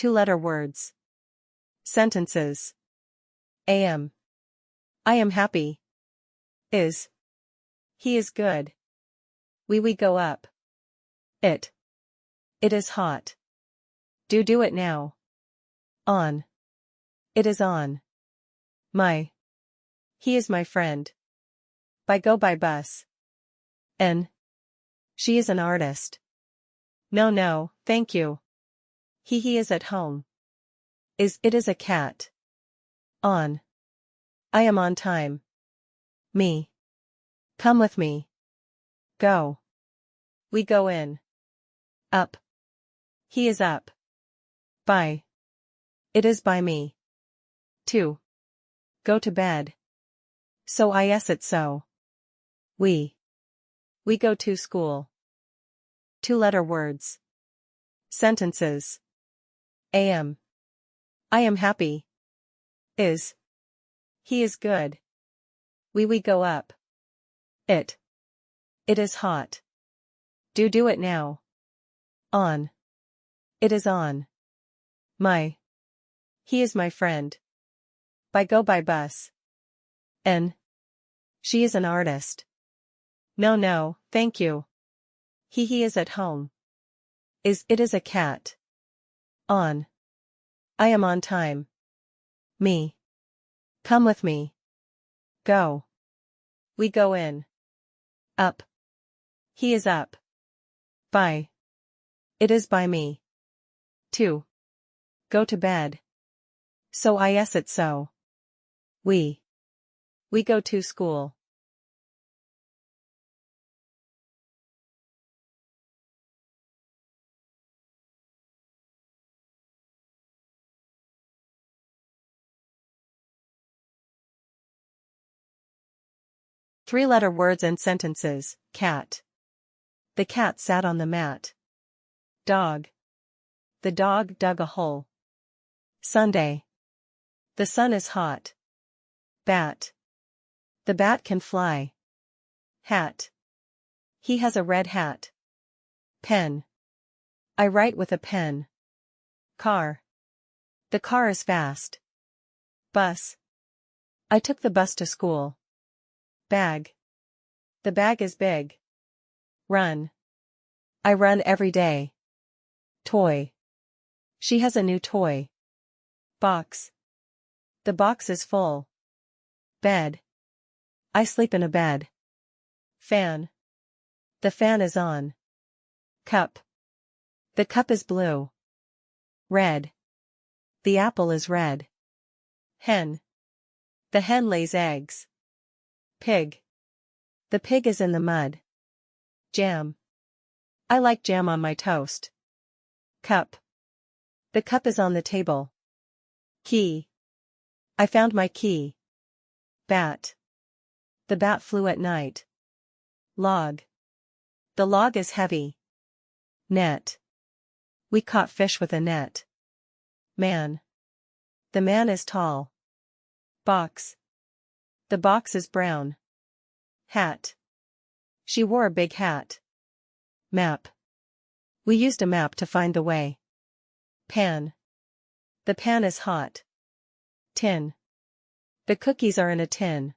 Two-letter words. Sentences. Am. I am happy. Is. He is good. We go up. It. It is hot. Do it now. On. It is on. My. He is my friend. Go by bus. N. She is an artist. No, thank you. He is at home. It is a cat. On. I am on time. Me. Come with me. Go. We go in. Up. He is up. By. It is by me. To. Go to bed. So it so. We go to school. Two-letter words. Sentences. Am. I am happy. Is. He is good. We go up. It. It is hot. Do it now. On. It is on. My. He is my friend. Go by bus. N. She is an artist. No, thank you. He is at home. It is a cat. On. I am on time. Me. Come with me. Go. We go in. Up. He is up. By. It is by me. To. Go to bed. So it so. We go to school. Three-letter words and sentences. Cat. The cat sat on the mat. Dog. The dog dug a hole. Sunday. The sun is hot. Bat. The bat can fly. Hat. He has a red hat. Pen. I write with a pen. Car. The car is fast. Bus. I took the bus to school. Bag. The bag is big. Run. I run every day. Toy. She has a new toy. Box. The box is full. Bed. I sleep in a bed. Fan. The fan is on. Cup. The cup is blue. Red. The apple is red. Hen. The hen lays eggs. Pig. The pig is in the mud. Jam. I like jam on my toast. Cup. The cup is on the table. Key. I found my key. Bat. The bat flew at night. Log. The log is heavy. Net. We caught fish with a net. Man. The man is tall. Box. The box is brown. Hat. She wore a big hat. Map. We used a map to find the way. Pan. The pan is hot. Tin. The cookies are in a tin.